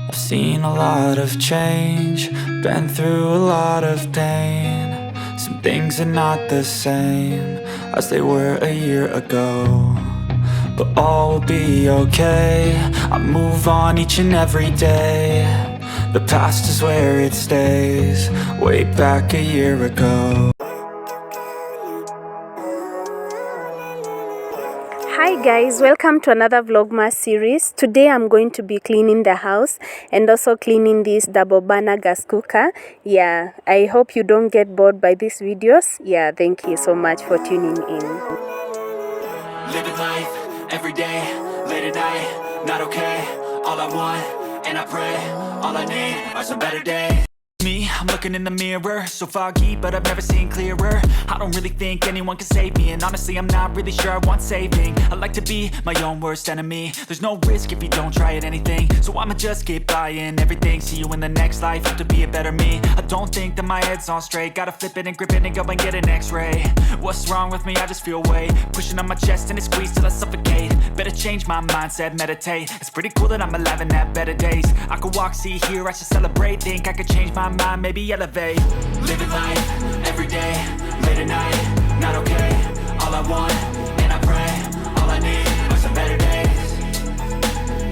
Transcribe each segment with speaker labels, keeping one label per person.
Speaker 1: I've seen a lot of change, been through a lot of pain. Some things are not the same as they were a year ago, but all will be okay. I move on each and every day. The past is where it stays, way back a year ago.
Speaker 2: Hi guys, welcome to another Vlogmas series. Today I'm going to be cleaning the house and also cleaning this double burner gas cooker. Yeah, I hope you don't get bored by these videos. Yeah, thank you so much for tuning in.
Speaker 1: Living life, every day, late at night, not okay. All I want, and I pray, all I need are some better days. Me, I'm looking in the mirror, so foggy, but I've never seen clearer. I don't really think anyone can save me, and honestly I'm not really sure I want saving. I like to be my own worst enemy. There's no risk if you don't try at anything, so I'ma just keep buying everything. See you in the next life, hope to be a better me. I don't think that my head's on straight, gotta flip it and grip it and go and get an x-ray. What's wrong with me? I just feel weight pushing on my chest and it squeezes till I suffocate. Better change my mindset, meditate. It's pretty cool that I'm alive and have better days. I could walk, see, hear, I should celebrate. Think I could change my mind, maybe elevate. Living life, every day, late at night, not okay. All I want, and I pray, all I need are some better days.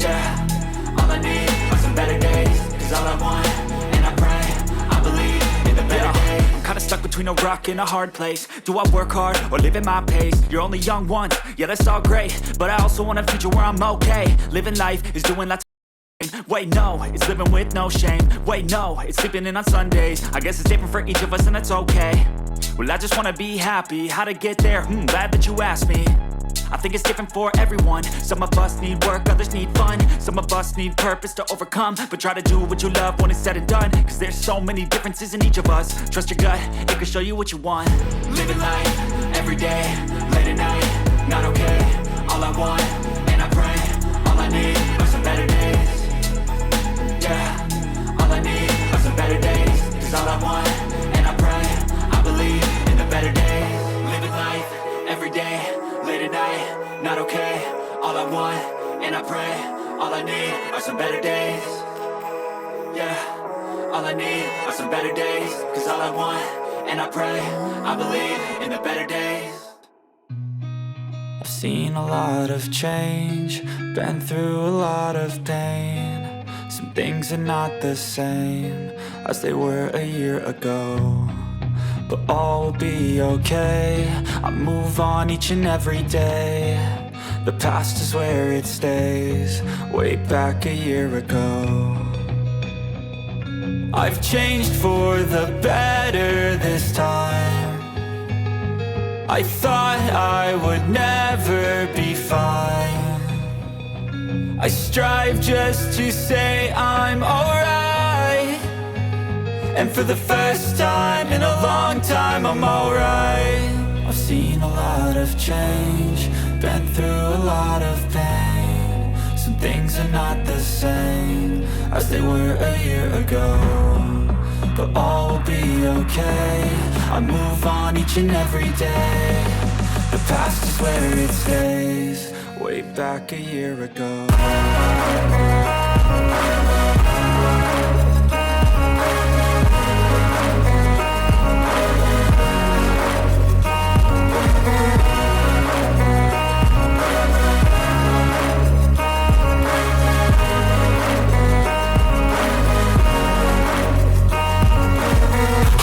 Speaker 1: Yeah, all I need are some better days. Cause all I want, and I pray, I believe in the better days. I'm kinda stuck between a rock and a hard place. Do I work hard or live at my pace? You're only young once, yeah that's all great, but I also want a future where I'm okay. Living life is doing lots. Wait, no, it's living with no shame. Wait, no, it's sleeping in on Sundays. I guess it's different for each of us and that's okay. Well, I just wanna be happy. How to get there? Glad that you asked me. I think it's different for everyone. Some of us need work, others need fun. Some of us need purpose to overcome. But try to do what you love when it's said and done. Cause there's so many differences in each of us. Trust your gut, it can show you what you want. Living life, every day, late at night, not okay. All I want, and I pray, all I need are some better days. Yeah, all I need are some better days. Cause all I want, and I pray, I believe in the better days. Living life, every day, late at night, not okay. All I want, and I pray, all I need are some better days. Yeah, all I need are some better days. Cause all I want, and I pray, I believe in the better days. I've seen a lot of change, been through a lot of pain. Some things are not the same as they were a year ago, but all will be okay. I move on each and every day. The past is where it stays, way back a year ago. I've changed for the better this time. I thought I would never be fine. I strive just to say I'm alright, and for the first time in a long time I'm alright. I've seen a lot of change, been through a lot of pain. Some things are not the same as they were a year ago, but all will be okay. I move on each and every day. The past is where it stays, way back a year ago.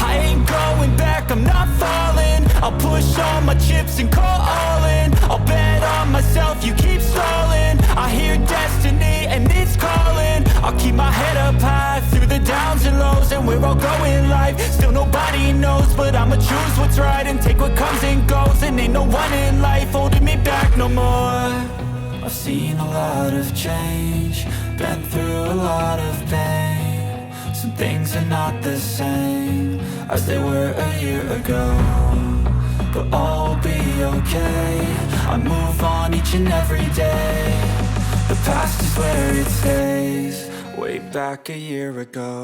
Speaker 1: I ain't going back, I'm not falling. I'll push all my chips and call all in. I'll bet on myself, you keep stalling. I hear destiny and it's calling. I'll keep my head up high through the downs and lows, and we're all going live. Still nobody knows, but I'ma choose what's right and take what comes and goes. And ain't no one in life holding me back no more. I've seen a lot of change, been through a lot of pain. Some things are not the same as they were a year ago, but all will be okay. I move on each and every day. The past is where it stays, way back a year ago.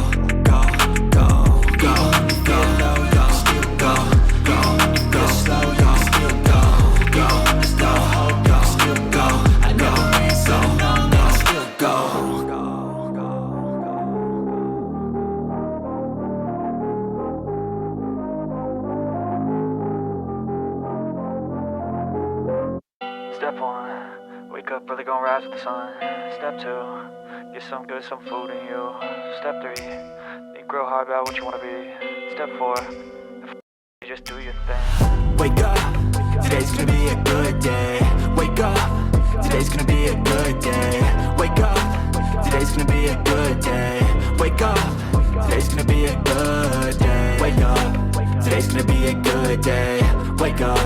Speaker 3: up, really gonna rise with the sun. Step 2, get some good, some food in you. Step 3, think real hard about what you wanna be. Step 4, you just do your thing.
Speaker 1: Wake up, today's gonna be a good day. Wake up, today's gonna be a good day. Wake up, today's gonna be a good day. Wake up, today's gonna be a good day. Wake up, today's gonna be a good day. Wake up,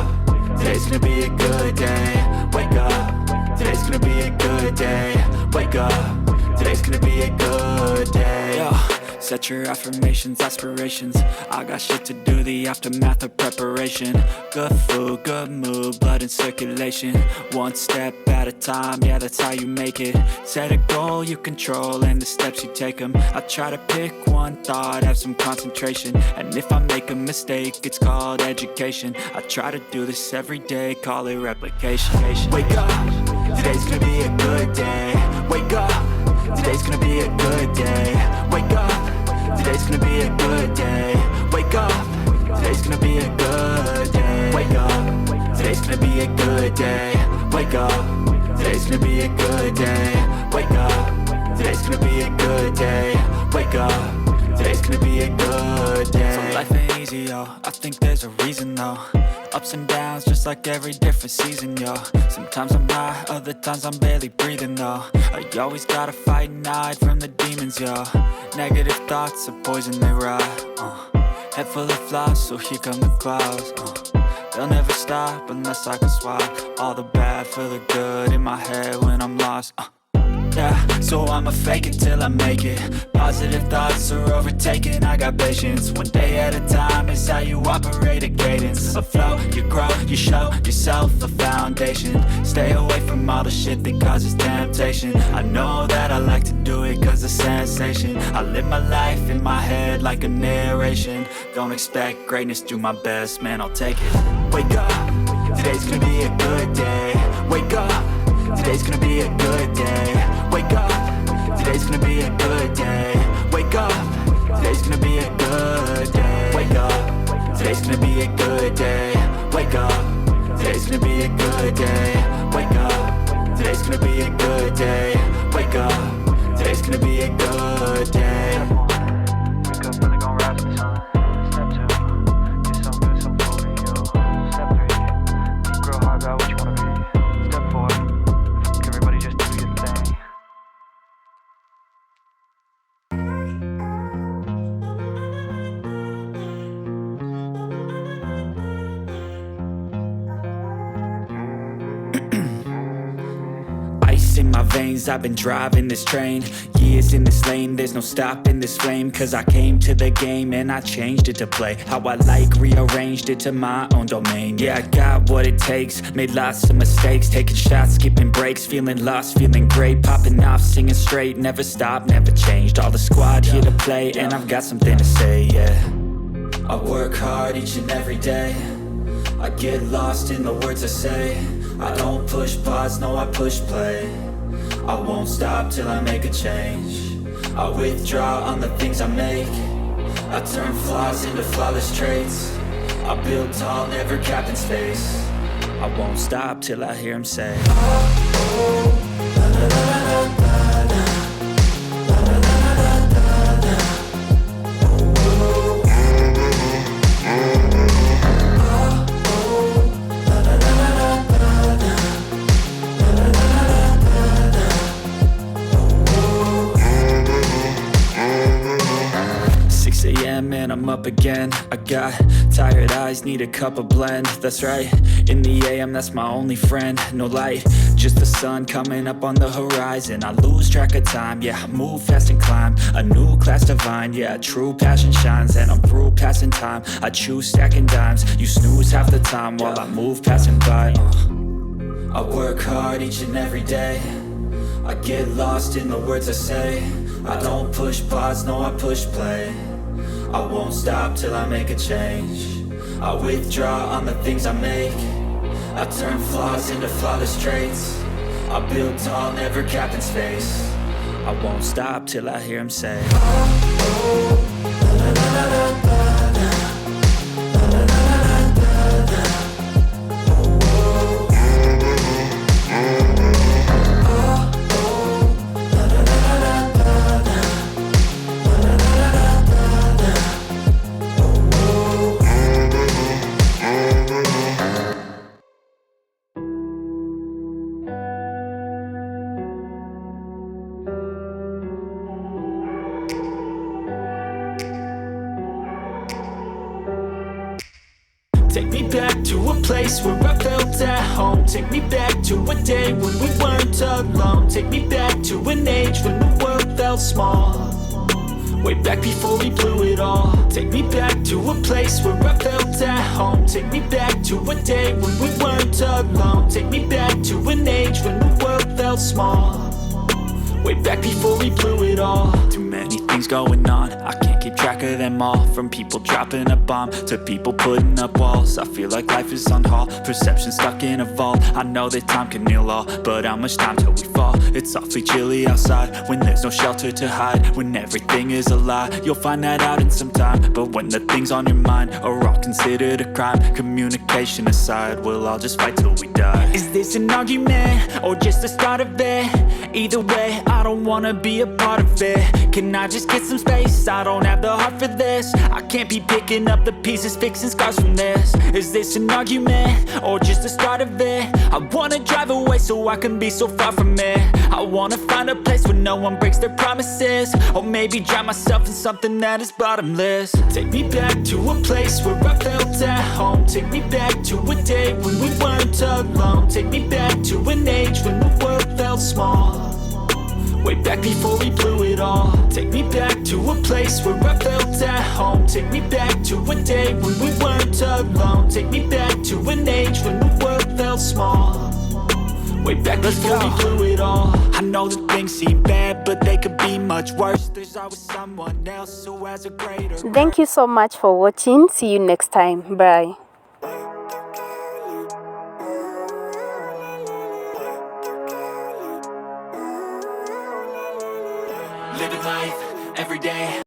Speaker 1: today's gonna be a good day. Wake up, today's gonna be a good day. Wake up, today's gonna be a good day. Yo. Set your affirmations, aspirations. I got shit to do, the aftermath of preparation. Good food, good mood, blood in circulation. One step at a time, yeah, that's how you make it. Set a goal you control and the steps you take them. I try to pick one thought, have some concentration. And if I make a mistake, it's called education. I try to do this every day, call it replication. Wake up, today's gonna be a good day. Wake up, today's gonna be a good day. Wake up, today's gonna be a good day. Wake up, today's gonna be a good day. Wake up, today's gonna be a good day. Wake up, today's gonna be a good day. Wake up, today's gonna be a good day. Wake up, today's gonna be a good day. So life ain't easy, yo, I think there's a reason though. Ups and downs, just like every different season, yo. Sometimes I'm high, other times I'm barely breathing, though. I always gotta fight and hide from the demons, yo. Negative thoughts are poison, they rot. Head full of flies, so here come the clouds. They'll never stop unless I can swap all the bad for the good in my head when I'm lost. Yeah, so I'ma fake it till I make it. Positive thoughts are overtaken, I got patience. One day at a time is how you operate a cadence. A flow, you grow, you show yourself a foundation. Stay away from all the shit that causes temptation. I know that I like to do it cause of sensation. I live my life in my head like a narration. Don't expect greatness, do my best, man, I'll take it. Wake up, today's gonna be a good day. Wake up, today's gonna be a good day. Wake up, today's gonna be a good day. Wake up, today's gonna be a good day. Wake up, today's gonna be a good day. Wake up, today's gonna be a good day. Wake up, today's gonna be a good day. Wake up, today's gonna be a good day.
Speaker 3: Wake up, really gonna rise with the sun. Step 2, get some good, some food in you. Step 3, think real hard about what you wanna be. Step 4, everybody just do your thing.
Speaker 1: Ice in my veins, I've been driving this train. Years in this lane, there's no stopping this flame. Cause I came to the game and I changed it to play how I like, rearranged it to my own domain. Yeah, I got what it takes, made lots of mistakes. Taking shots, skipping breaks, feeling lost, feeling great. Popping off, singing straight, never stopped, never changed. All the squad here to play and I've got something to say, yeah. I work hard each and every day. I get lost in the words I say. I don't push pause, no I push play. I won't stop till I make a change. I withdraw on the things I make. I turn flaws into flawless traits. I build tall, never capped in space. I won't stop till I hear him say, and I'm up again. I got tired eyes, need a cup of blend. That's right, in the AM, that's my only friend. No light, just the sun coming up on the horizon. I lose track of time, yeah, I move fast and climb a new class divine, yeah, true passion shines. And I'm through passing time, I choose stacking dimes. You snooze half the time while I move passing by. I work hard each and every day. I get lost in the words I say. I don't push pause, no I push play. I won't stop till I make a change. I withdraw on the things I make. I turn flaws into flawless traits. I build tall, never capped in space. I won't stop till I hear him say, Take me back to a place where I felt at home. Take me back to a day when we weren't alone. Take me back to an age when the world felt small. Way back before we blew it all. Take me back to a place where I felt at home. Take me back to a day when we weren't alone. Take me back to an age when the world felt small. Way back before we blew it all. Too many things going on, I can't keep track of them all. From people dropping a bomb to people putting up walls. I feel like life is on hold, perception stuck in a vault. I know that time can heal all, but how much time till we fall? It's awfully chilly outside when there's no shelter to hide. When everything is a lie, you'll find that out in some time. But when the things on your mind are all considered a crime, communication aside, we'll all just fight till we die. Is this an argument or just the start of it? Either way, I don't wanna be a part of it. Can I just get some space? I don't have the heart for this. I can't be picking up the pieces, fixing scars from this. Is this an argument or just the start of it? I wanna drive away so I can be so far from it. I wanna find a place where no one breaks their promises. Or maybe drown myself in something that is bottomless. Take me back to a place where I felt at home. Take me back to a day when we weren't alone. Take me back to an age when the world felt small. Way back before we blew it all. Take me back to a place where I felt at home. Take me back to a day when we weren't alone. Take me back to an age when the world felt small. Way back before we blew it all. I know that things seem bad, but they could be much worse. There's always someone else who has a greater.
Speaker 2: Thank you so much for watching. See you next time. Bye.
Speaker 1: Living life every day.